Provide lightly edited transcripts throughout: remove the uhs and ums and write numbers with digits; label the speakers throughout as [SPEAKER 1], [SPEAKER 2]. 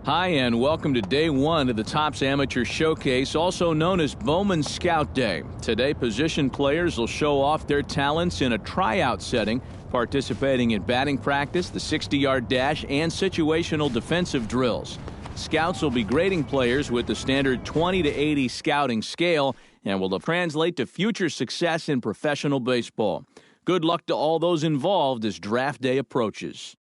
[SPEAKER 1] Hi, and welcome to day one of the Topps Amateur Showcase, also known as Bowman Scout Day. Today, position players will show off their talents in a tryout setting, participating in batting practice, the 60-yard dash, and situational defensive drills. Scouts will be grading players with the standard 20 to 80 scouting scale and will translate to future success in professional baseball. Good luck to all those involved as draft day approaches.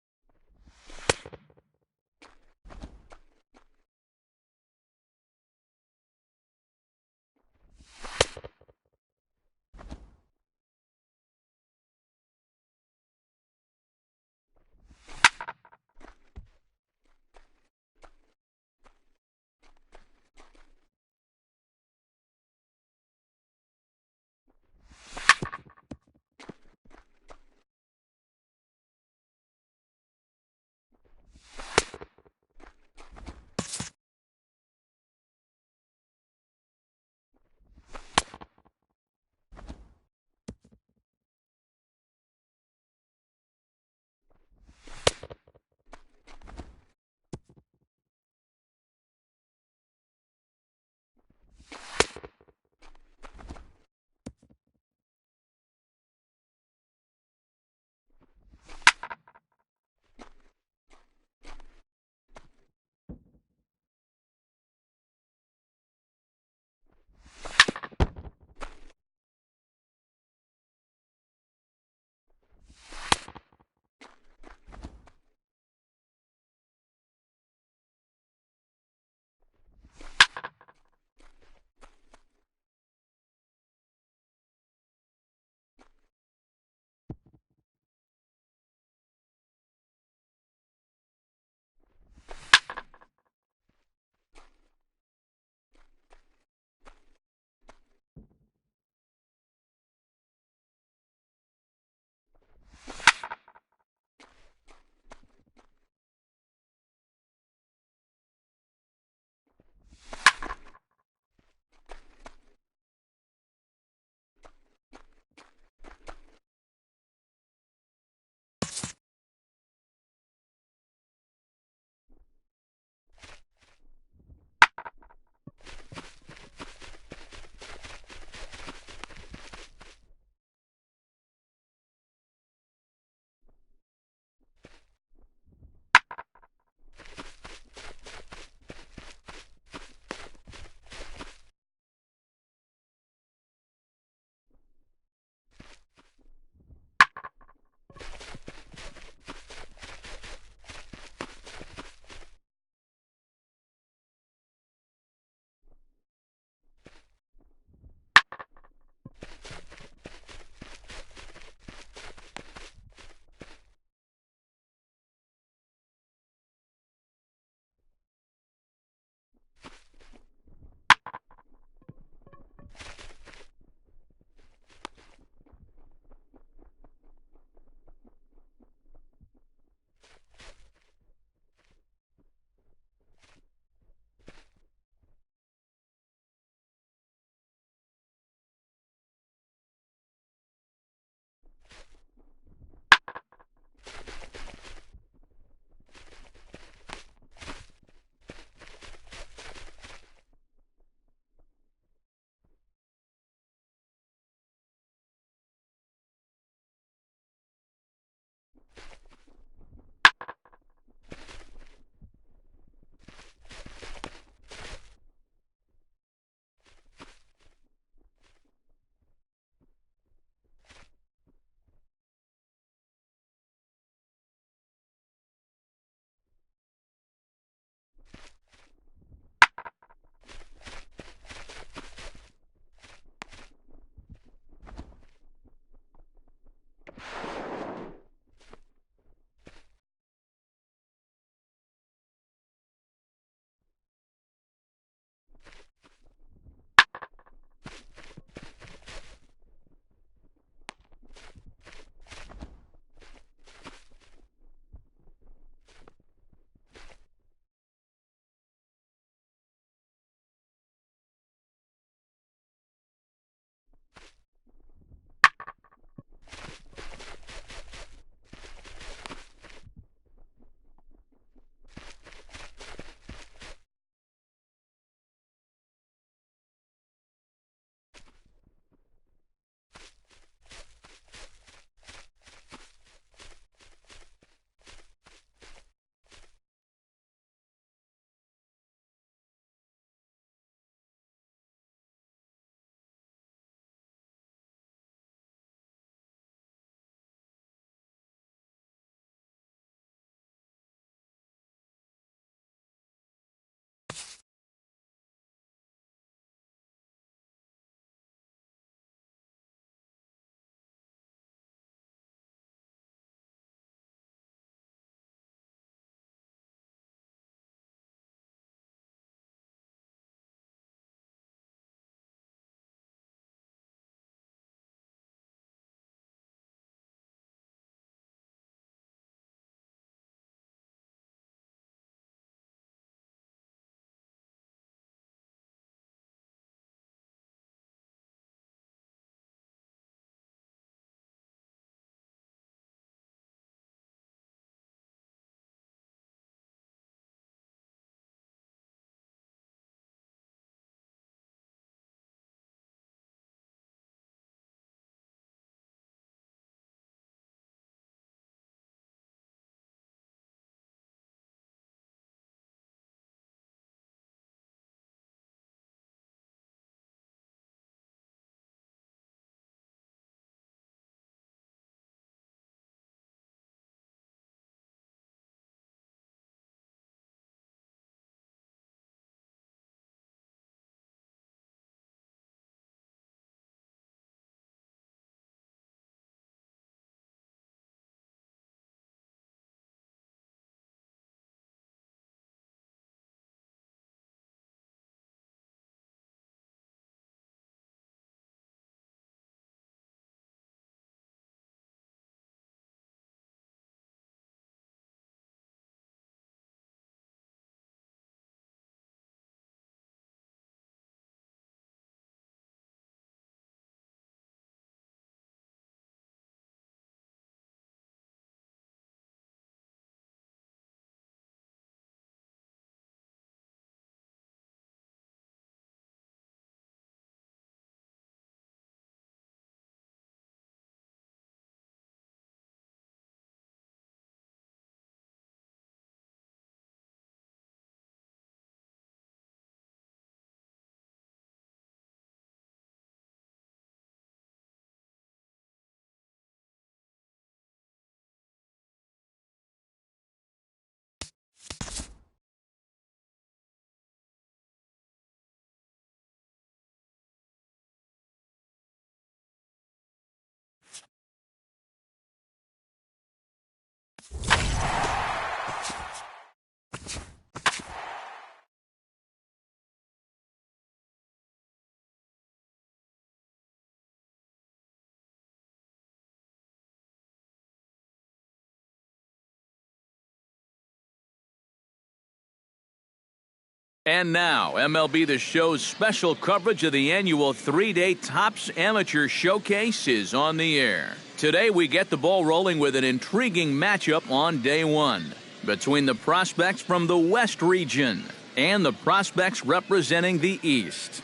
[SPEAKER 1] And now, MLB The Show's special coverage of the annual 3-day Topps Amateur Showcase is on the air. Today, we get the ball rolling with an intriguing matchup on day one between the prospects from the West region and the prospects representing the East.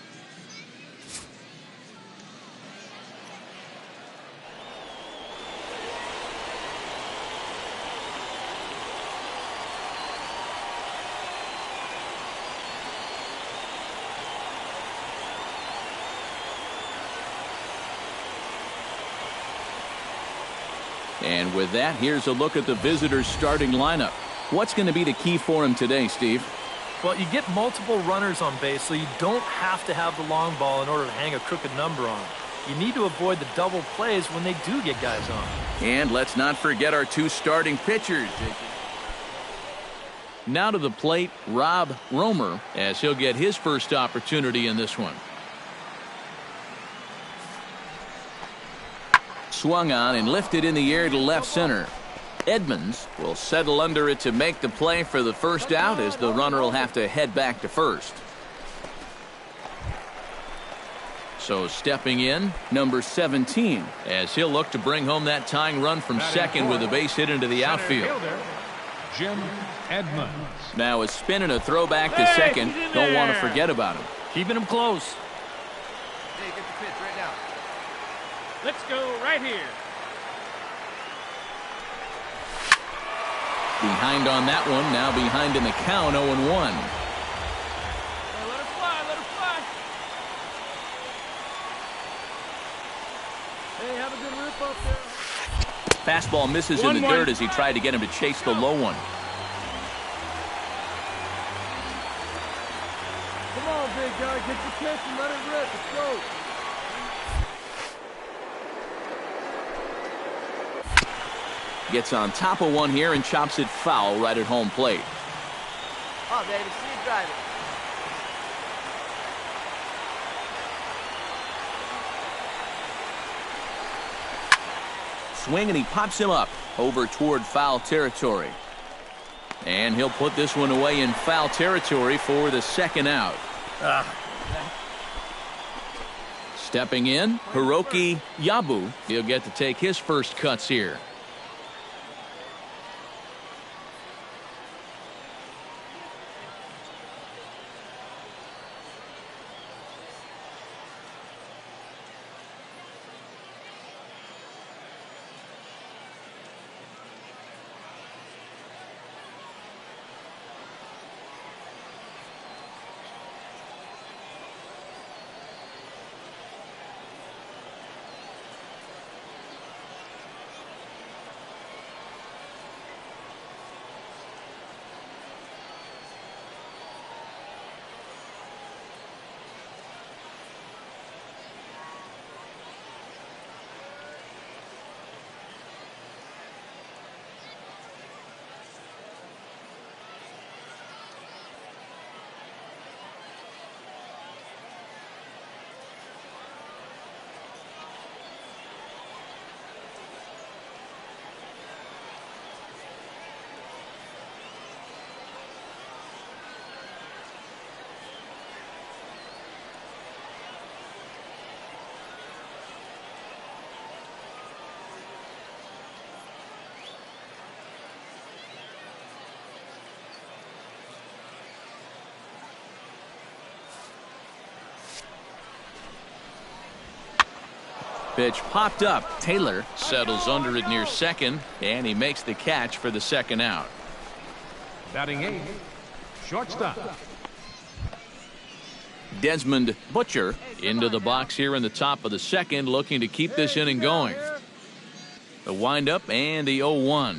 [SPEAKER 1] And with that, here's a look at the visitors' starting lineup. What's going to be the key for him today, Steve?
[SPEAKER 2] Well, you get multiple runners on base, so you don't have to have the long ball in order to hang a crooked number on. You need to avoid the double plays when they do get guys on.
[SPEAKER 1] And let's not forget our two starting pitchers. Now to the plate, Rob Romer, as he'll get his first opportunity in this one. Swung on and lifted in the air to left center. Edmonds will settle under it to make the play for the first out, as the runner will have to head back to first. So stepping in, number 17, as he'll look to bring home that tying run from second with a base hit into the outfield.
[SPEAKER 3] Jim Edmonds.
[SPEAKER 1] Now a spin and a throw back to second. Don't want to forget about him.
[SPEAKER 2] Keeping him close.
[SPEAKER 4] Hey, get the pitch right now.
[SPEAKER 3] Let's go right here.
[SPEAKER 1] Behind on that one, now behind in the count, 0-1.
[SPEAKER 3] Let it fly, let it fly. Hey, have a good rip up there.
[SPEAKER 1] Fastball misses in the dirt as he tried to get him to chase the low one.
[SPEAKER 3] Come on, big guy, get your pitch and let it rip. Let's go.
[SPEAKER 1] Gets on top of one here and chops it foul right at home plate.
[SPEAKER 4] Oh, baby, see you driving.
[SPEAKER 1] Swing and he pops him up over toward foul territory. And he'll put this one away in foul territory for the second out. Stepping in, Hiroki Yabu. He'll get to take his first cuts here. Pitch popped up. Taylor settles under it near second, and he makes the catch for the second out.
[SPEAKER 3] Batting 8, shortstop.
[SPEAKER 1] Desmond Butcher into the box here in the top of the second, looking to keep this inning going. The windup and the 0-1.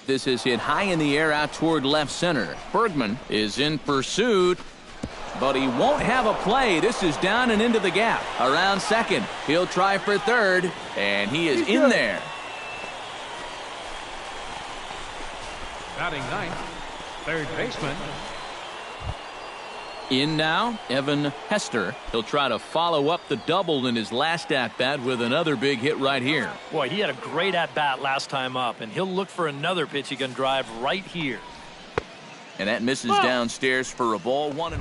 [SPEAKER 1] This is hit high in the air out toward left center. Bergman is in pursuit, but he won't have a play. This is down and into the gap. Around second. He'll try for third, and he is in there.
[SPEAKER 3] Batting 9th, third baseman.
[SPEAKER 1] In now, Evan Hester. He'll try to follow up the double in his last at-bat with another big hit right here.
[SPEAKER 2] Boy, he had a great at-bat last time up, and he'll look for another pitch he can drive right here.
[SPEAKER 1] And that misses downstairs for a ball, 1-1.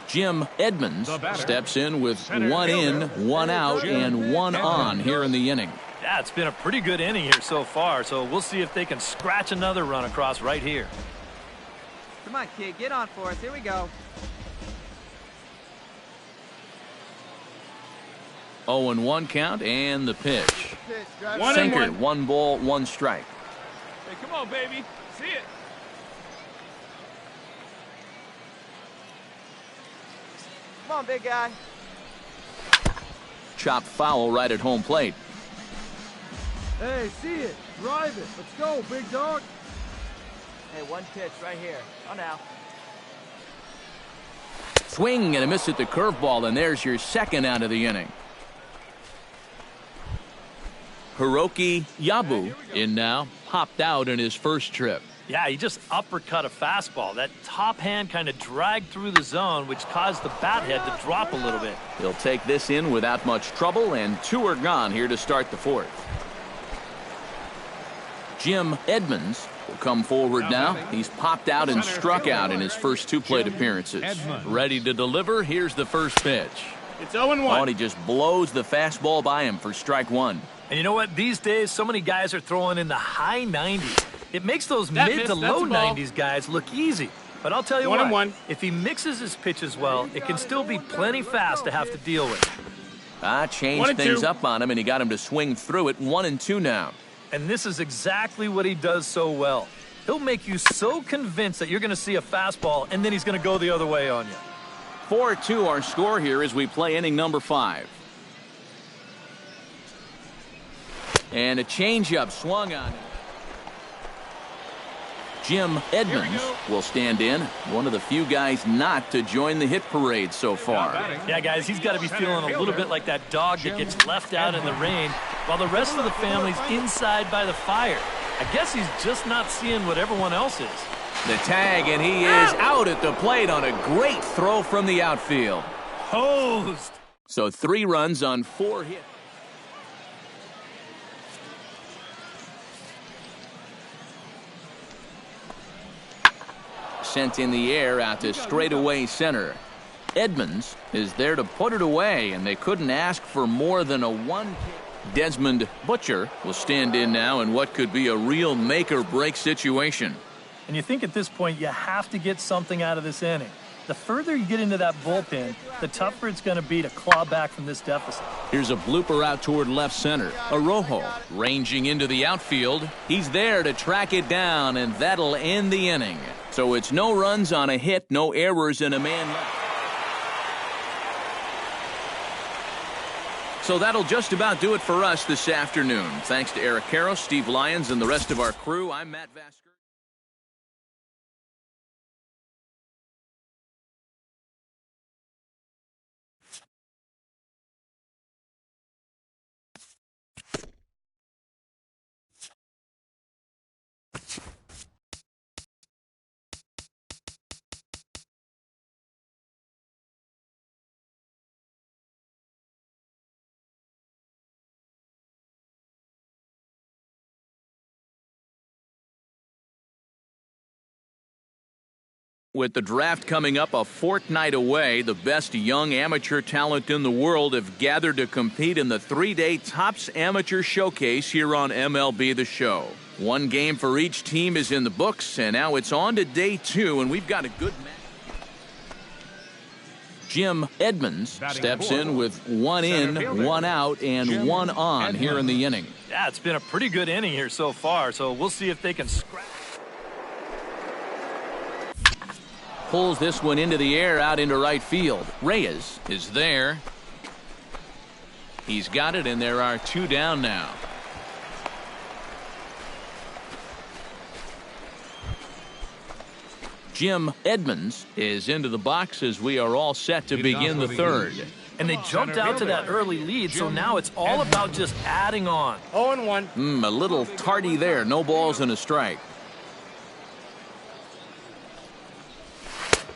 [SPEAKER 1] Jim Edmonds steps in with one in, one out, and one on here in the inning.
[SPEAKER 2] Yeah, it's been a pretty good inning here so far, so we'll see if they can scratch another run across right here.
[SPEAKER 4] Come on, kid, get on for us. Here we go.
[SPEAKER 1] 0-1 count and the pitch.
[SPEAKER 3] One
[SPEAKER 1] Sinker,
[SPEAKER 3] and one.
[SPEAKER 1] 1 ball, 1 strike.
[SPEAKER 3] Hey, come on, baby. See it.
[SPEAKER 4] Come on, big guy.
[SPEAKER 1] Chopped foul right at home plate.
[SPEAKER 3] Hey, see it. Drive it. Let's go, big dog.
[SPEAKER 4] Hey, one pitch right here. On now.
[SPEAKER 1] Swing and a miss at the curveball, and there's your second out of the inning. Hiroki Yabu in now, popped out in his first trip.
[SPEAKER 2] Yeah, he just uppercut a fastball. That top hand kind of dragged through the zone, which caused the bat head to drop a little bit.
[SPEAKER 1] He'll take this in without much trouble, and 2 are gone here to start the 4th. Jim Edmonds will come forward now. He's popped out and struck out in his first 2 plate appearances. Ready to deliver. Here's the first pitch.
[SPEAKER 3] It's 0-1.
[SPEAKER 1] Oh, and he just blows the fastball by him for strike 1.
[SPEAKER 2] And you know what? These days, so many guys are throwing in the high 90s. It makes those mid to low 90s guys look easy. But I'll tell you what, if he mixes his pitches well, it can still be plenty fast to have to deal with.
[SPEAKER 1] Changed things up on him, and he got him to swing through it. 1-2 now.
[SPEAKER 2] And this is exactly what he does so well. He'll make you so convinced that you're going to see a fastball, and then he's going to go the other way on you.
[SPEAKER 1] 4-2 our score here as we play inning number 5. And a changeup swung on him. Jim Edmonds will stand in, one of the few guys not to join the hit parade so far.
[SPEAKER 2] Yeah, guys, he's got to be feeling a little bit like that dog that gets left out in the rain while the rest of the family's inside by the fire. I guess he's just not seeing what everyone else is.
[SPEAKER 1] The tag, and he is out at the plate on a great throw from the outfield.
[SPEAKER 2] Hosed.
[SPEAKER 1] So 3 runs on 4 hits. Sent in the air out to straightaway center. Edmonds is there to put it away, and they couldn't ask for more than a 1. Desmond Butcher will stand in now in what could be a real make-or-break situation.
[SPEAKER 2] And you think at this point you have to get something out of this inning. The further you get into that bullpen, the tougher it's going to be to claw back from this deficit.
[SPEAKER 1] Here's a blooper out toward left center. Arrojo ranging into the outfield. He's there to track it down, and that'll end the inning. So it's no runs on a hit, no errors, and a man left. So that'll just about do it for us this afternoon. Thanks to Eric Caro, Steve Lyons, and the rest of our crew. I'm Matt Vasker. With the draft coming up a fortnight away, the best young amateur talent in the world have gathered to compete in the 3-day Topps Amateur Showcase here on MLB The Show. 1 game for each team is in the books, and now it's on to day 2, and we've got a good match. Jim Edmonds steps in with 1 in, 1 out, and 1 on here in the inning.
[SPEAKER 2] Yeah, it's been a pretty good inning here so far, so we'll see if they can scratch.
[SPEAKER 1] Pulls this one into the air out into right field. Reyes is there. He's got it, and there are 2 down now. Jim Edmonds is into the box as we are all set to begin the 3rd.
[SPEAKER 2] And they jumped out to that early lead, so now it's all about just adding on.
[SPEAKER 3] 0-1.
[SPEAKER 1] A little tardy there. No balls and a strike.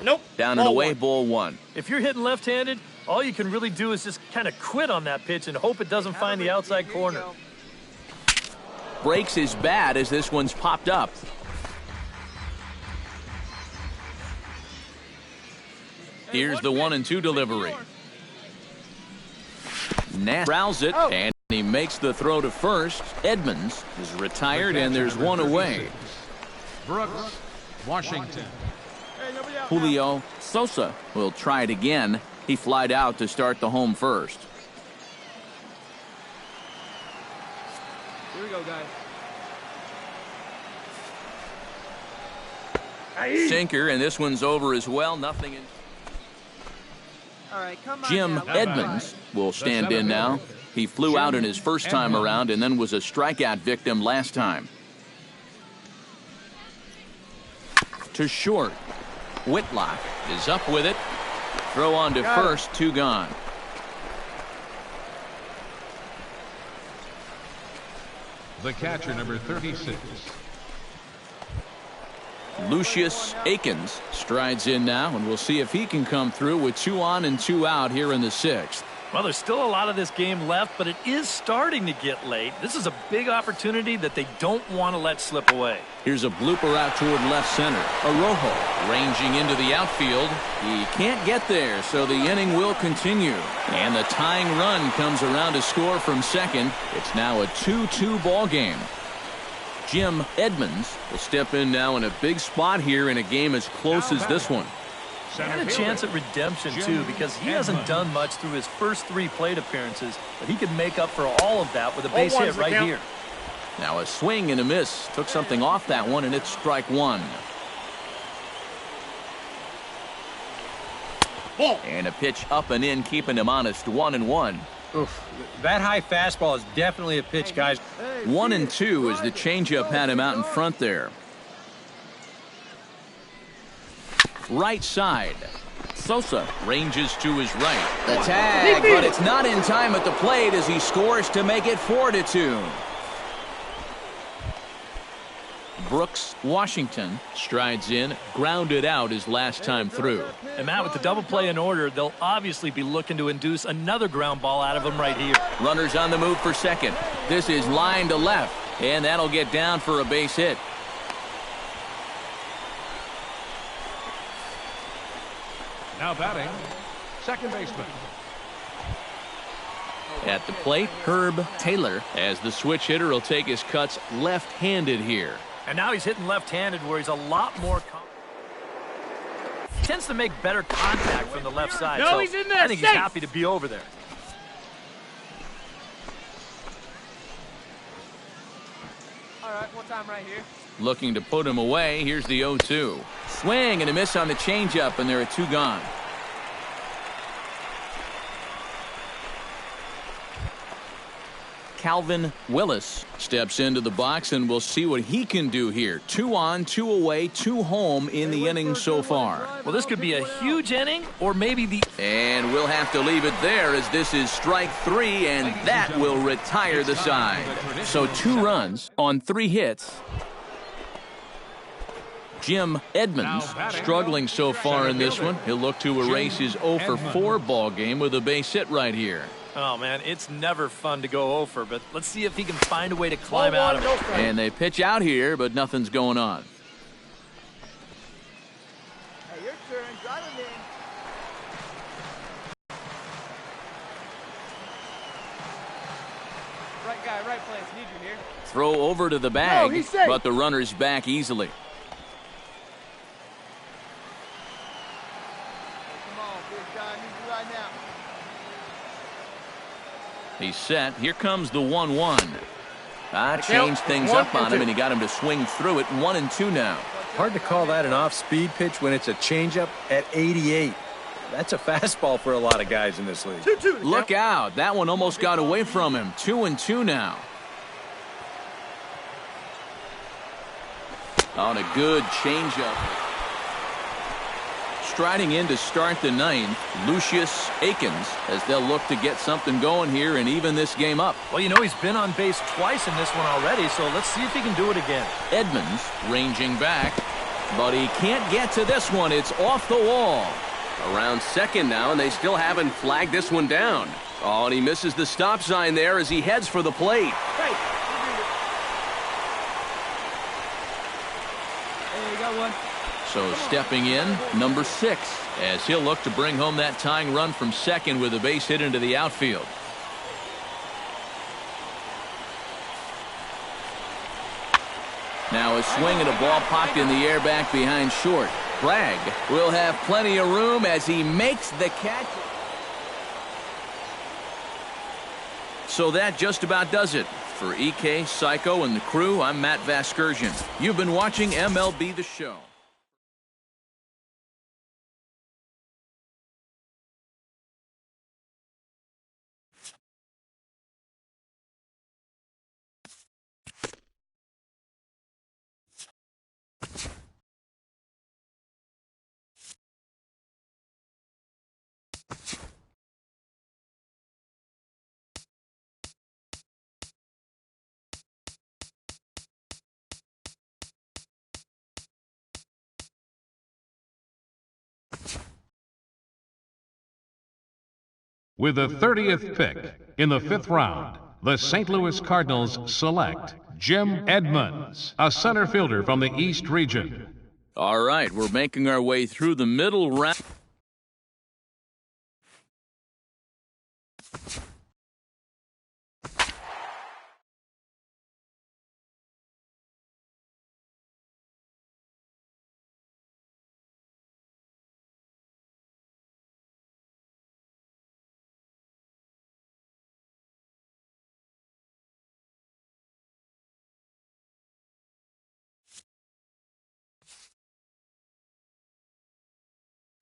[SPEAKER 3] Nope.
[SPEAKER 1] Down and away, ball 1.
[SPEAKER 2] If you're hitting left-handed, all you can really do is just kind of quit on that pitch and hope it doesn't find the outside corner.
[SPEAKER 1] Breaks his bat as this one's popped up. Here's the 1-2 delivery. Nash fouls it, and he makes the throw to first. Edmonds is retired, and there's one away.
[SPEAKER 5] Brooks, Washington.
[SPEAKER 1] Julio Sosa will try it again. He flied out to start the home first.
[SPEAKER 4] Here we go, guys.
[SPEAKER 1] Sinker, and this one's over as well. Nothing in.
[SPEAKER 4] All right, come on.
[SPEAKER 1] Jim
[SPEAKER 4] now.
[SPEAKER 1] Edmonds will stand in now. He flew out in his first time around and then was a strikeout victim last time. To short. Whitlock is up with it. Throw on to first, 2 gone.
[SPEAKER 5] The catcher, number 36.
[SPEAKER 1] Lucius Akins strides in now, and we'll see if he can come through with 2 on and 2 out here in the 6th.
[SPEAKER 2] Well, there's still a lot of this game left, but it is starting to get late. This is a big opportunity that they don't want to let slip away.
[SPEAKER 1] Here's a blooper out toward left center. Arrojo ranging into the outfield. He can't get there, so the inning will continue. And the tying run comes around to score from second. It's now a 2-2 ball game. Jim Edmonds will step in now in a big spot here in a game as close as this one.
[SPEAKER 2] And a chance at redemption, too, because he hasn't done much through his first 3 plate appearances, but he could make up for all of that with a base hit right here.
[SPEAKER 1] Now a swing and a miss. Took something off that one, and it's strike 1. And a pitch up and in, keeping him honest, 1-1.
[SPEAKER 6] Oof, that high fastball is definitely a pitch, guys.
[SPEAKER 1] 1-2 as the changeup had him out in front there. Right side. Sosa ranges to his right. The tag, but it's not in time at the plate as he scores to make it 4-2. Brooks, Washington, strides in, grounded out his last time through.
[SPEAKER 2] And Matt, with the double play in order, they'll obviously be looking to induce another ground ball out of him right here.
[SPEAKER 1] Runners on the move for second. This is line to left, and that'll get down for a base hit.
[SPEAKER 5] Now batting, second baseman.
[SPEAKER 1] At the plate, Herb Taylor, as the switch hitter will take his cuts left-handed here.
[SPEAKER 2] And now he's hitting left-handed where he's a lot more tends to make better contact from the left side. So
[SPEAKER 4] he's in there.
[SPEAKER 2] I think he's happy to be over there.
[SPEAKER 4] All right, one time right here.
[SPEAKER 1] Looking to put him away. Here's the 0-2. Swing and a miss on the changeup, and there are 2 gone. Calvin Willis steps into the box, and we'll see what he can do here. 2 on, 2 away, 2 home in the inning so far.
[SPEAKER 2] Well, this could be a huge inning, or maybe the...
[SPEAKER 1] And we'll have to leave it there as this is strike 3, and that will retire the side. So 2 runs on 3 hits. Jim Edmonds struggling so far in this one. He'll look to erase his 0-for-4 ball game with a base hit right here.
[SPEAKER 2] Oh, man, it's never fun to go over, but let's see if he can find a way to climb out of it.
[SPEAKER 1] And they pitch out here, but nothing's going on.
[SPEAKER 4] Hey, your turn. Drive him in. Right guy, right place. Need you here.
[SPEAKER 1] Throw over to the bag, but the runner's back easily.
[SPEAKER 4] Come on, big guy. Need you right now.
[SPEAKER 1] He's set. Here comes the 1-1. Changed things up on him, and he got him to swing through it. 1-2 now.
[SPEAKER 6] Hard to call that an off-speed pitch when it's a changeup at 88. That's a fastball for a lot of guys in this league.
[SPEAKER 1] Look out. That one almost got away from him. 2-2 now. On a good changeup. Striding in to start the 9th, Lucius Akins, as they'll look to get something going here and even this game up.
[SPEAKER 2] Well, you know, he's been on base twice in this one already, so let's see if he can do it again.
[SPEAKER 1] Edmonds ranging back, but he can't get to this one. It's off the wall. Around second now, and they still haven't flagged this one down. Oh, and he misses the stop sign there as he heads for the plate.
[SPEAKER 4] Hey, you got one.
[SPEAKER 1] So stepping in, number 6, as he'll look to bring home that tying run from second with a base hit into the outfield. Now a swing and a ball popped in the air back behind short. Bragg will have plenty of room as he makes the catch. So that just about does it. For EK, Psycho, and the crew, I'm Matt Vasgersian. You've been watching MLB The Show.
[SPEAKER 5] With the 30th pick in the 5th round, the St. Louis Cardinals select Jim Edmonds, a center fielder from the East region.
[SPEAKER 1] All right, we're making our way through the middle round.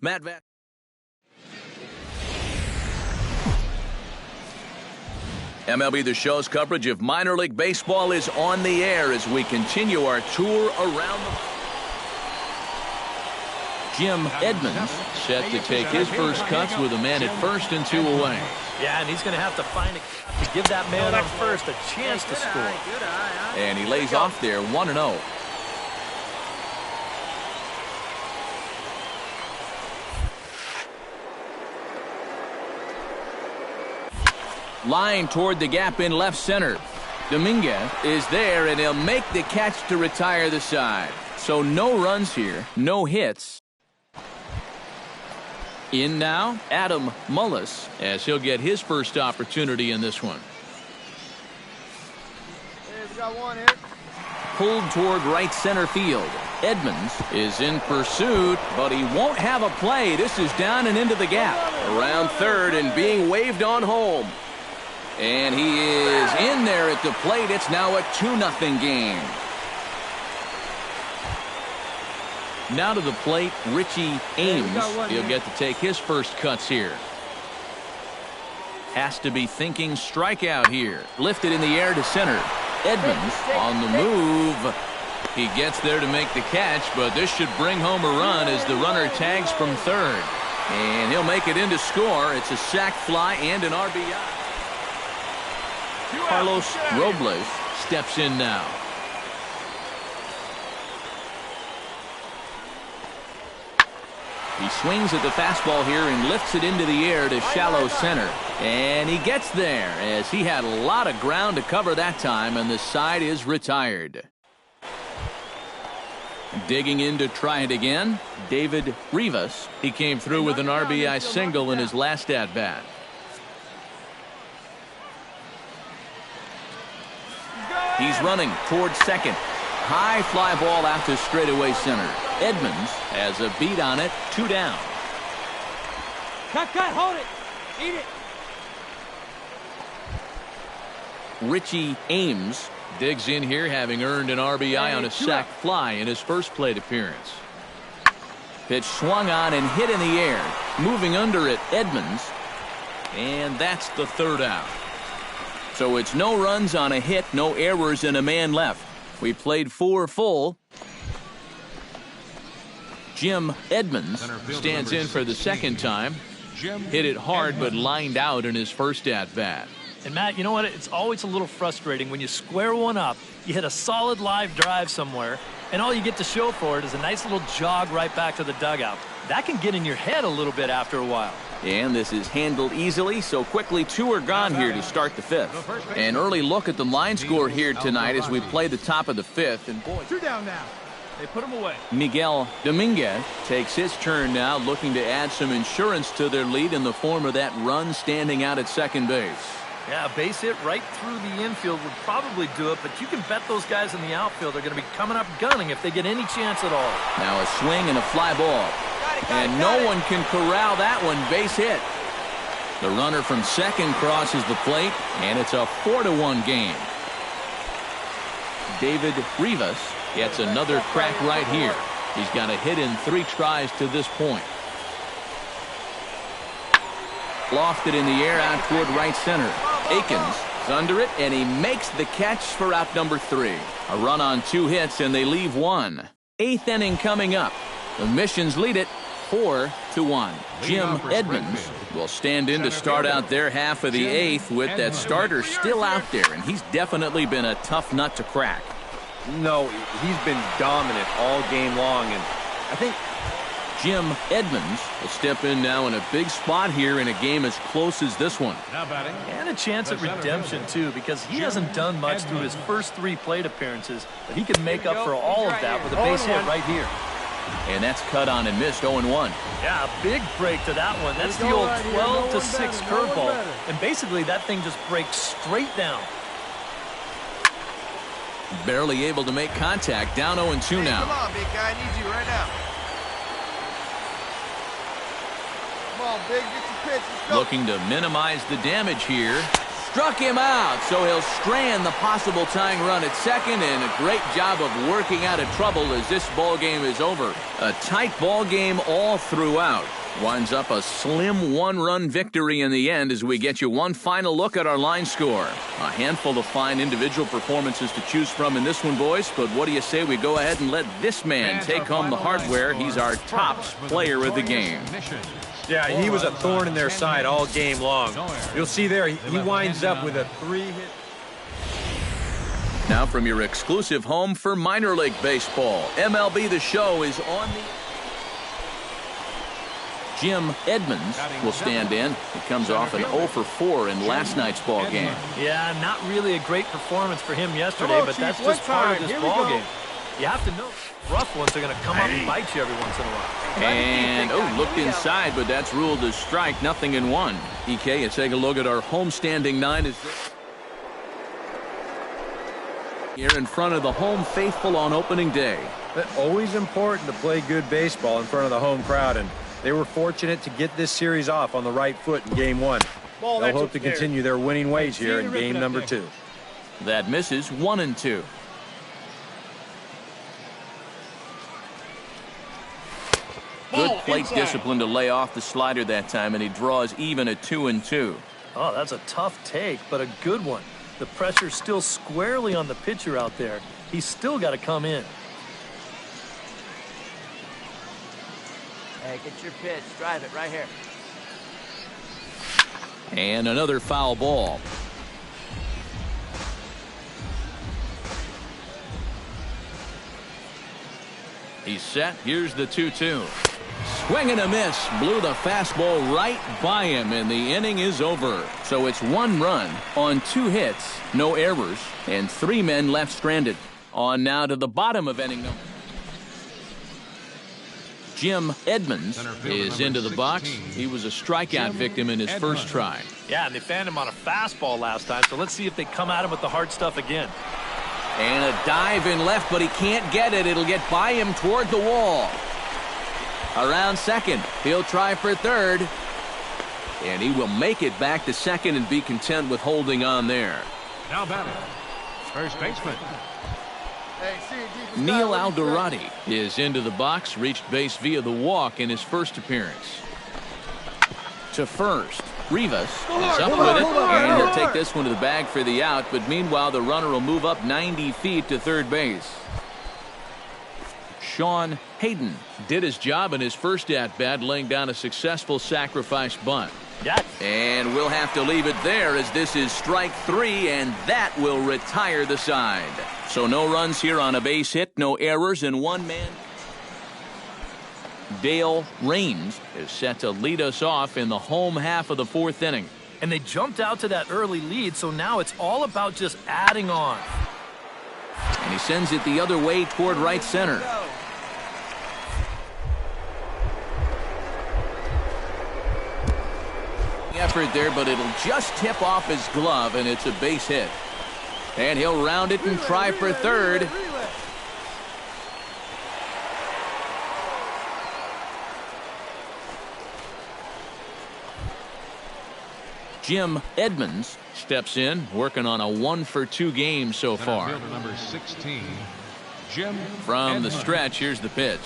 [SPEAKER 1] Matt Vatt. MLB The Show's coverage of minor league baseball is on the air as we continue our tour around the... Jim Edmonds set to take his first cuts with a man at first and 2 away.
[SPEAKER 2] Yeah, and he's going to have to find a to give that man on first a chance to score.
[SPEAKER 1] And he lays off there 1-0. Line toward the gap in left center. Dominguez is there, and he'll make the catch to retire the side. So no runs here, no hits. In now, Adam Mullis, as he'll get his first opportunity in this one.
[SPEAKER 3] Hey, we got one here.
[SPEAKER 1] Pulled toward right center field. Edmonds is in pursuit, but he won't have a play. This is down and into the gap. Around third and being waved on home. And he is in there at the plate. It's now a 2-0 game. Now to the plate, Richie Ames. He'll get to take his first cuts here. Has to be thinking strikeout here. Lifted in the air to center. Edmonds on the move. He gets there to make the catch, but this should bring home a run as the runner tags from third. And he'll make it in to score. It's a sac fly and an RBI. Carlos Robles steps in now. He swings at the fastball here and lifts it into the air to shallow center. And he gets there as he had a lot of ground to cover that time, and the side is retired. Digging in to try it again, David Rivas. He came through with an RBI single in his last at-bat. He's running towards second. High fly ball out to straightaway center. Edmonds has a beat on it, 2 down.
[SPEAKER 4] Cut, hold it. Eat it.
[SPEAKER 1] Richie Ames digs in here, having earned an RBI on a sac fly in his first plate appearance. Pitch swung on and hit in the air. Moving under it, Edmonds. And that's the 3rd out. So it's no runs on a hit, no errors, and a man left. We played 4 full. Jim Edmonds stands in for the second time. Hit it hard, but lined out in his first at-bat.
[SPEAKER 2] And Matt, you know what? It's always a little frustrating when you square one up, you hit a solid live drive somewhere, and all you get to show for it is a nice little jog right back to the dugout. That can get in your head a little bit after a while.
[SPEAKER 1] And this is handled easily, so quickly 2 are gone here to start the 5th. An early look at the line score here tonight as we play the top of the 5th. And boy,
[SPEAKER 3] 2 down now.
[SPEAKER 2] They put him away.
[SPEAKER 1] Miguel Dominguez takes his turn now, looking to add some insurance to their lead in the form of that run standing out at second base.
[SPEAKER 2] Yeah, a base hit right through the infield would probably do it, but you can bet those guys in the outfield are going to be coming up gunning if they get any chance at all.
[SPEAKER 1] Now a swing and a fly ball. And no one can corral that one. Base hit. The runner from second crosses the plate, and it's a 4-1 game. David Rivas gets another crack right here. He's got a hit in 3 tries to this point. Lofted in the air out toward right center. Akins is under it, and he makes the catch for out number 3. A run on 2 hits, and they leave 1. 8th inning coming up. The Missions lead it 4-1. Jim Edmonds will stand in to start out their half of the 8th with that starter still out there, and he's definitely been a tough nut to crack.
[SPEAKER 6] No, he's been dominant all game long, and I think
[SPEAKER 1] Jim Edmonds will step in now in a big spot here in a game as close as this one.
[SPEAKER 2] Now batting. And a chance at redemption, too, because he hasn't done much through his first 3 plate appearances, but he can make up for all of that with a base hit right here.
[SPEAKER 1] And that's cut on and missed 0-1.
[SPEAKER 2] Yeah, a big break to that one. That's the old 12-6 curveball. And basically that thing just breaks straight down.
[SPEAKER 1] Barely able to make contact. Down 0-2 now.
[SPEAKER 3] Come on, big guy. I need you right now. Come on, big. Get your pitch. Let's go.
[SPEAKER 1] Looking to minimize the damage here. Struck him out, so he'll strand the possible tying run at second, and a great job of working out of trouble as this ball game is over. A tight ball game all throughout. Winds up a slim 1-run victory in the end as we get you one final look at our line score. A handful of fine individual performances to choose from in this one, boys, but what do you say we go ahead and let this man take home the hardware? He's our top player of the game.
[SPEAKER 6] Yeah, he was a thorn in their side all game long. You'll see there, he winds up with a 3-hit.
[SPEAKER 1] Now from your exclusive home for minor league baseball, MLB The Show is on the... Jim Edmonds will stand in. He comes off an 0-for-4 in last night's ball game.
[SPEAKER 2] Yeah, not really a great performance for him yesterday, but that's just part of this ball game. You have to know, rough ones are going to come up and bite you every once in a while.
[SPEAKER 1] And, looked inside, but that's ruled as strike, 0-1. EK, let's take a look at our homestanding 9. Is here in front of the home faithful on opening day.
[SPEAKER 6] But always important to play good baseball in front of the home crowd, and they were fortunate to get this series off on the right foot in Game 1. They'll hope to continue their winning ways here in Game number 2.
[SPEAKER 1] That misses 1-2. Good plate discipline to lay off the slider that time, and he draws even at 2-2.
[SPEAKER 2] Oh, that's a tough take, but a good one. The pressure's still squarely on the pitcher out there. He's still got to come in.
[SPEAKER 4] Hey, get your pitch. Drive it right here.
[SPEAKER 1] And another foul ball. He's set. Here's the 2-2. Swing and a miss. Blew the fastball right by him, and the inning is over. So it's 1 run on 2 hits, no errors, and 3 men left stranded. On now to the bottom of inning number. Jim Edmonds is into the box. He was a strikeout victim in his first try.
[SPEAKER 2] Yeah, and they fanned him on a fastball last time, so let's see if they come at him with the hard stuff again.
[SPEAKER 1] And a dive in left, but he can't get it. It'll get by him toward the wall. Around second. He'll try for third. And he will make it back to second and be content with holding on there.
[SPEAKER 5] Now batting, first baseman.
[SPEAKER 1] Neil Alderati is into the box, reached base via the walk in his first appearance. To first, Rivas is up with it, and he'll take this one to the bag for the out, but meanwhile the runner will move up 90 feet to third base. Sean Hayden did his job in his first at-bat, laying down a successful sacrifice bunt.
[SPEAKER 2] Yeah.
[SPEAKER 1] And we'll have to leave it there as this is strike 3, and that will retire the side. So no runs here on a base hit, no errors, and 1 man. Dale Raines is set to lead us off in the home half of the 4th inning.
[SPEAKER 2] And they jumped out to that early lead, so now it's all about just adding on.
[SPEAKER 1] And he sends it the other way toward right center. Effort there, but it'll just tip off his glove, and it's a base hit. And he'll round it and try for third. Jim Edmonds steps in, working on a 1-for-2 game so far.
[SPEAKER 5] Number 16, Jim
[SPEAKER 1] From
[SPEAKER 5] Edmonds.
[SPEAKER 1] the stretch, here's the pitch.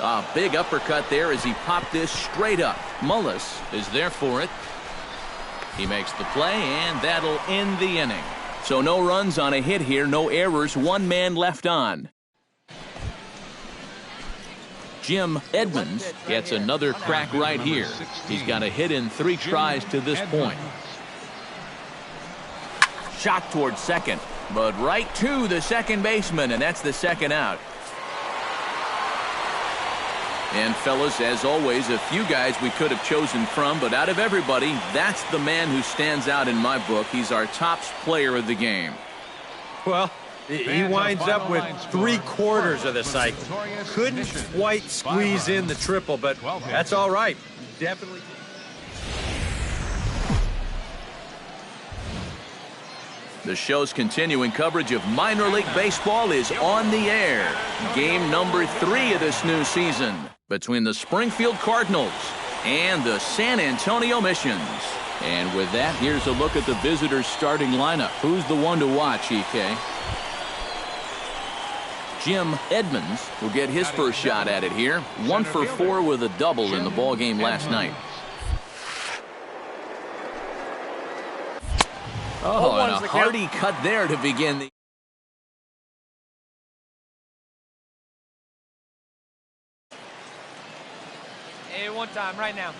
[SPEAKER 1] A big uppercut there as he popped this straight up. Mullis is there for it. He makes the play, and that'll end the inning. So no runs on a hit here, no errors, one man left on. Jim Edmonds gets another crack right here. He's got a hit in 3 tries to this point. Shot towards second, but right to the second baseman, and that's the second out. And fellas, as always, a few guys we could have chosen from, but out of everybody, that's the man who stands out in my book. He's our top player of the game.
[SPEAKER 6] Well, he winds up with 3/4 of the cycle. Couldn't quite squeeze in the triple, but that's all right. Definitely.
[SPEAKER 1] The show's continuing coverage of minor league baseball is on the air. Game number 3 of this new season between the Springfield Cardinals and the San Antonio Missions. And with that, here's a look at the visitors' starting lineup. Who's the one to watch, EK? Jim Edmonds will get his first shot at it here. 1 for 4 with a double in the ball game last night. Oh, and a hearty cut there to begin the...
[SPEAKER 4] Hey, one time, right now.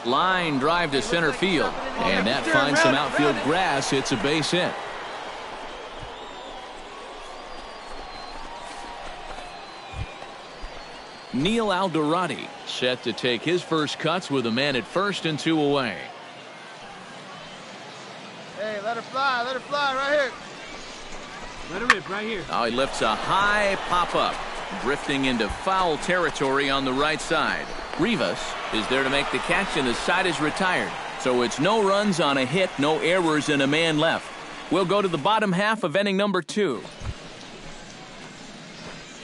[SPEAKER 1] Line drive to center field. And that finds some outfield grass. It's a base hit. Neil Alderati set to take his first cuts with a man at first and 2 away.
[SPEAKER 3] Hey, let her fly right here. Let her rip right here.
[SPEAKER 1] Now he lifts a high pop-up, drifting into foul territory on the right side. Rivas is there to make the catch, and the side is retired. So it's no runs on a hit, no errors, and a man left. We'll go to the bottom half of inning number 2.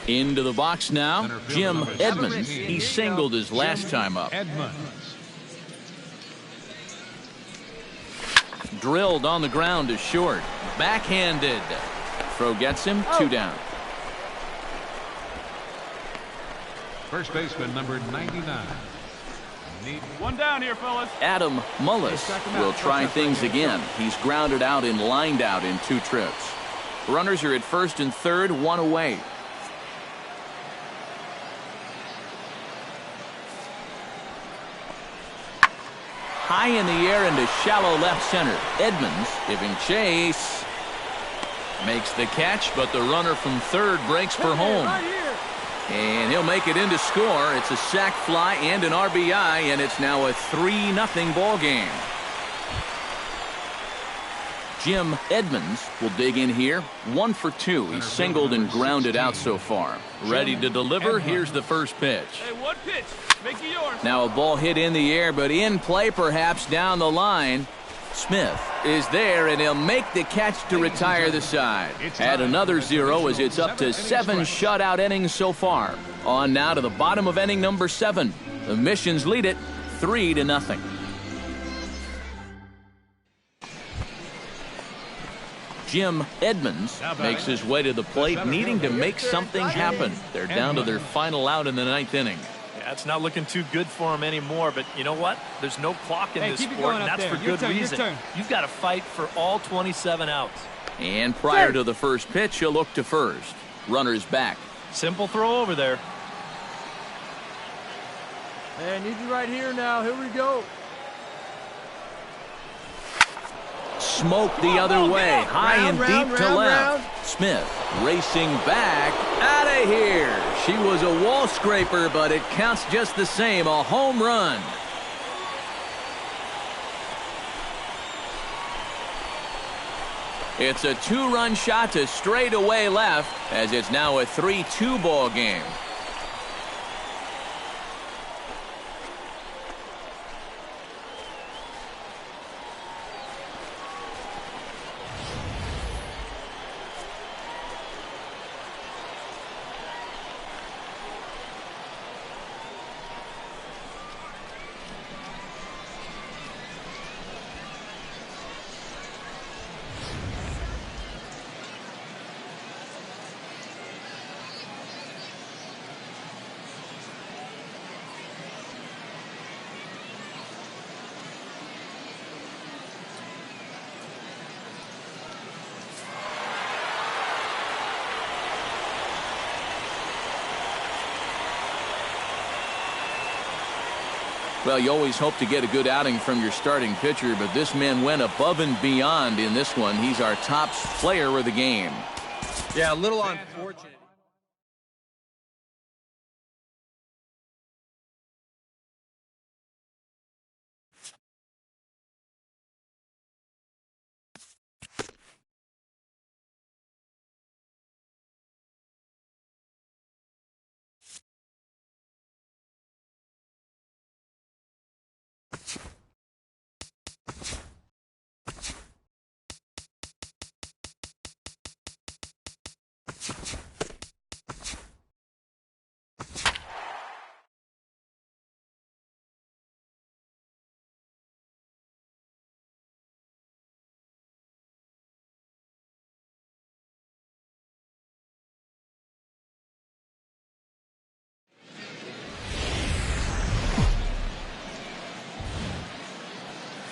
[SPEAKER 1] Into the box now, Jim Edmonds. He singled his last time up. Drilled on the ground to short. Backhanded. Throw gets him, 2 down.
[SPEAKER 5] First baseman number 99.
[SPEAKER 3] One down here, fellas.
[SPEAKER 1] Adam Mullis will try things again. He's grounded out and lined out in 2 trips. Runners are at first and third, 1 away. High in the air into shallow left center. Edmonds giving chase. Makes the catch, but the runner from third breaks for home. And he'll make it in to score. It's a sac fly and an RBI, and it's now a 3-0 ball game. Jim Edmonds will dig in here. 1 for 2. He's singled and grounded out so far. Ready to deliver. Here's the first pitch.
[SPEAKER 3] Hey, one pitch. Make it yours.
[SPEAKER 1] Now a ball hit in the air, but in play perhaps down the line. Smith is there, and he'll make the catch to retire the side. Add another 0 as it's up to 7 shutout innings so far. On now to the bottom of inning number 7. The Missions lead it 3-0. Jim Edmonds makes his way to the plate, needing to make something happen. They're down to their final out in the 9th inning.
[SPEAKER 2] Yeah, it's not looking too good for him anymore, but you know what? There's no clock in this sport, and that's for good reason. You've got to fight for all 27 outs.
[SPEAKER 1] And prior to the first pitch, he'll look to first. Runner's back.
[SPEAKER 2] Simple throw over there.
[SPEAKER 3] Hey, I need you right here now. Here we go.
[SPEAKER 1] Smoke the other way, high and deep to left. Smith racing back, out of here. She was a wall scraper, but it counts just the same, a home run. It's a 2-run shot to straightaway left as it's now a 3-2 ball game. Well, you always hope to get a good outing from your starting pitcher, but this man went above and beyond in this one. He's our top player of the game.
[SPEAKER 6] Yeah, a little unfortunate.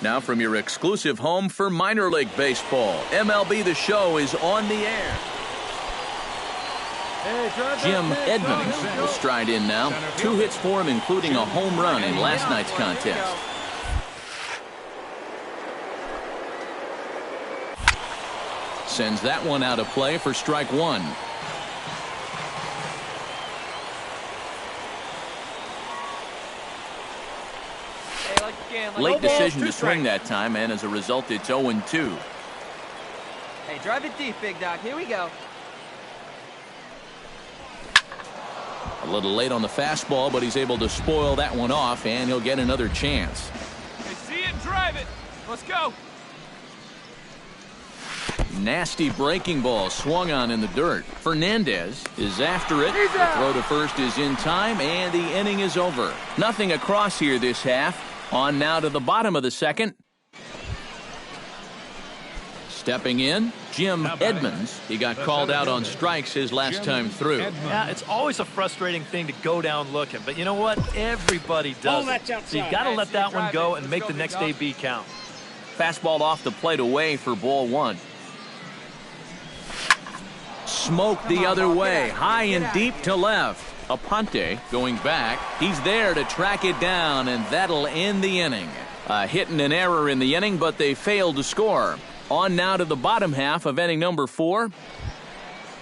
[SPEAKER 1] Now from your exclusive home for minor league baseball, MLB The Show is on the air. Jim Edmonds will stride in now. 2 hits for him, including a home run in last night's contest. Sends that one out of play for strike 1. Late decision to swing that time, and as a result, it's 0-2.
[SPEAKER 4] Hey, drive it deep, big dog. Here we go.
[SPEAKER 1] A little late on the fastball, but he's able to spoil that one off, and he'll get another chance.
[SPEAKER 7] Hey, see it, drive it. Let's go.
[SPEAKER 1] Nasty breaking ball swung on in the dirt. Fernandez is after it. The throw to first is in time, and the inning is over. Nothing across here this half. On now to the bottom of the second. Stepping in, Jim Edmonds. He got called out on strikes his last time through.
[SPEAKER 2] Yeah, it's always a frustrating thing to go down looking, but you know what? Everybody does it. So you got to let that one go and make the next AB count.
[SPEAKER 1] Fastball off the plate away for ball 1. Smoke the other way, high and deep to left. Aponte going back. He's there to track it down, and that'll end the inning. A hit and an error in the inning, but they failed to score. On now to the bottom half of inning number 4.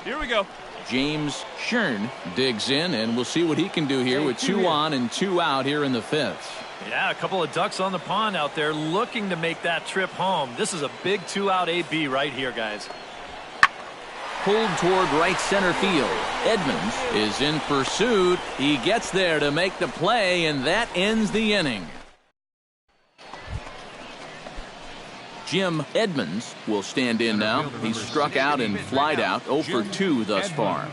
[SPEAKER 7] Here we go.
[SPEAKER 1] James Shern digs in, and we'll see what he can do here with 2 on and 2 out here in the 5th.
[SPEAKER 2] Yeah, a couple of ducks on the pond out there looking to make that trip home. This is a big 2-out AB right here, guys.
[SPEAKER 1] Pulled toward right center field. Edmonds is in pursuit. He gets there to make the play, and that ends the inning. Jim Edmonds will stand in now. He's struck out and flied out, 0 for 2 thus far.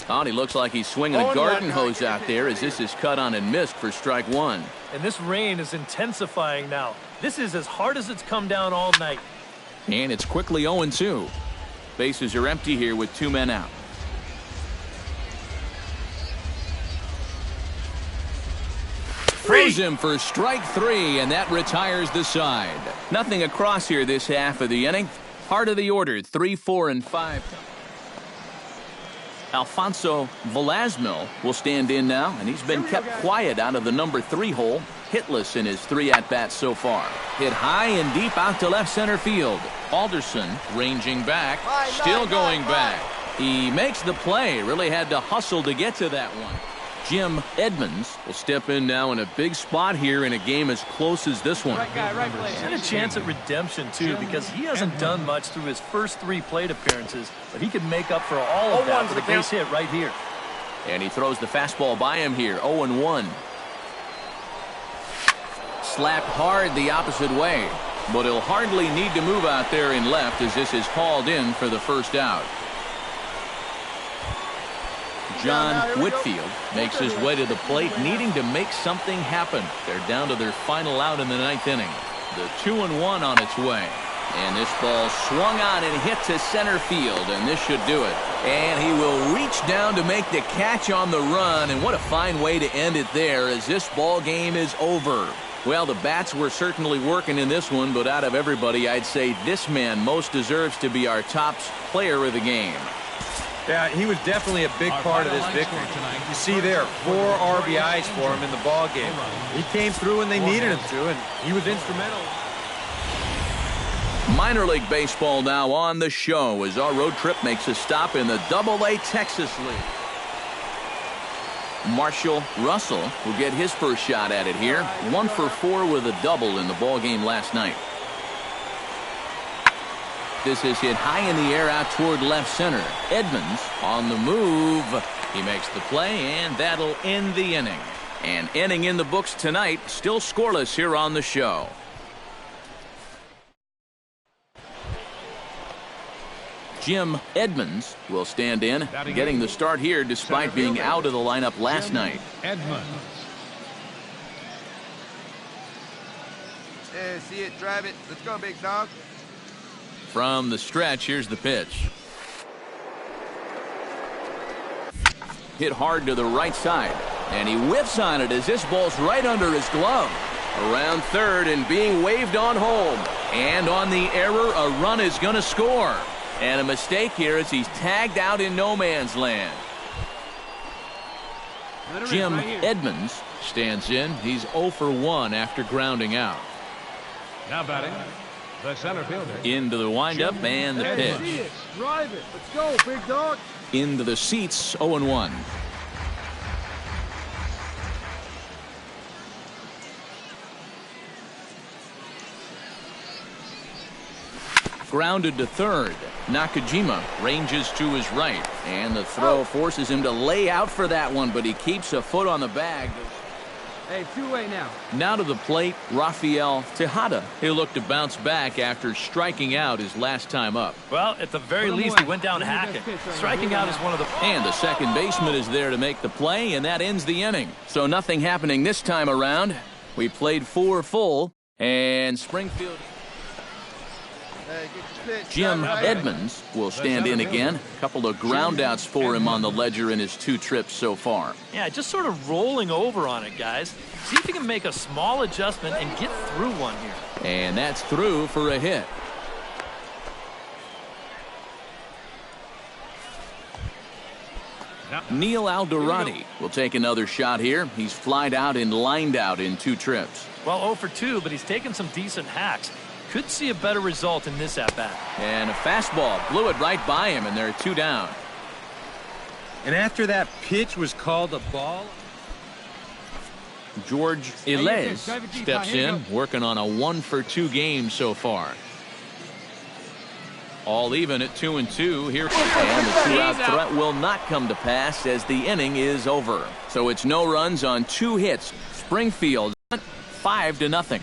[SPEAKER 1] Oh, he looks like he's swinging a garden hose out there as this is cut on and missed for strike 1.
[SPEAKER 2] And this rain is intensifying now. This is as hard as it's come down all night.
[SPEAKER 1] And it's quickly 0-2. Bases are empty here with 2 men out. Throws him for strike 3, and that retires the side. Nothing across here this half of the inning. Heart of the order, 3, 4, and 5. Alfonso Velasmil will stand in now, and he's been kept quiet out of the number 3 hole. Hitless in his 3 at-bats so far. Hit high and deep out to left center field. Alderson ranging back, still going back. He makes the play. Really had to hustle to get to that one. Jim Edmonds will step in now in a big spot here in a game as close as this one.
[SPEAKER 4] Right guy, right place.
[SPEAKER 2] And a chance at redemption, too, because he hasn't done much through his first 3 plate appearances, but he could make up for all of that with a base hit right here.
[SPEAKER 1] And he throws the fastball by him here, 0-1. Slapped hard the opposite way, but he'll hardly need to move out there in left as this is hauled in for the first out. John Whitfield makes his way to the plate, needing to make something happen. They're down to their final out in the 9th inning. The 2-1 on its way. And this ball swung on and hit to center field, and this should do it. And he will reach down to make the catch on the run, and what a fine way to end it there as this ball game is over. Well, the bats were certainly working in this one, but out of everybody, I'd say this man most deserves to be our top player of the game.
[SPEAKER 6] Yeah, he was definitely a big part of this victory. You see there, 4 RBIs for him in the ball game. He came through when they needed him to, and he was instrumental.
[SPEAKER 1] Minor League Baseball now on the show as our road trip makes a stop in the AA Texas League. Marshall Russell will get his first shot at it here. 1 for 4 with a double in the ball game last night. This is hit high in the air out toward left center. Edmonds on the move. He makes the play, and that'll end the inning. An inning in the books tonight, still scoreless here on the show. Jim Edmonds will stand in, getting the start here despite being out of the lineup last night.
[SPEAKER 5] Edmonds.
[SPEAKER 3] Hey, see it, drive it. Let's go, big dog.
[SPEAKER 1] From the stretch, here's the pitch. Hit hard to the right side, and he whiffs on it as this ball's right under his glove. Around third and being waved on home. And on the error, a run is going to score. And a mistake here as he's tagged out in no man's land. Jim Edmonds stands in. He's 0 for 1 after grounding out.
[SPEAKER 5] Now batting, the center fielder.
[SPEAKER 1] Into the windup and the
[SPEAKER 3] Hey, see
[SPEAKER 1] pitch.
[SPEAKER 3] it, drive it. Let's go, big dog.
[SPEAKER 1] Into the seats, 0-1. Grounded to third. Nakajima ranges to his right, and the throw forces him to lay out for that one, but he keeps a foot on the bag.
[SPEAKER 3] Hey, 2-way now.
[SPEAKER 1] Now to the plate, Rafael Tejada. He'll look to bounce back after striking out his last time up.
[SPEAKER 2] Well, at the very least, he went down hacking. Striking out is one of the...
[SPEAKER 1] And the second baseman is there to make the play, and that ends the inning. So nothing happening this time around. We played 4 full, and Springfield...
[SPEAKER 3] Hey, get your pitch.
[SPEAKER 1] Jim
[SPEAKER 3] Right.
[SPEAKER 1] Edmonds will stand in again. A couple of groundouts for him on the ledger in his 2 trips so far.
[SPEAKER 2] Yeah, just sort of rolling over on it, guys. See if you can make a small adjustment and get through one here.
[SPEAKER 1] And that's through for a hit. Neil Alderati will take another shot here. He's flied out and lined out in 2 trips.
[SPEAKER 2] Well, 0 for 2, but he's taken some decent hacks. Could see a better result in this at-bat.
[SPEAKER 1] And a fastball blew it right by him, and they're 2 down.
[SPEAKER 6] And after that pitch was called a ball.
[SPEAKER 1] George Ilez steps in, working on a 1 for 2 game so far. All even at 2-2 here. And the 2-out threat will not come to pass as the inning is over. So it's no runs on 2 hits. Springfield 5-0.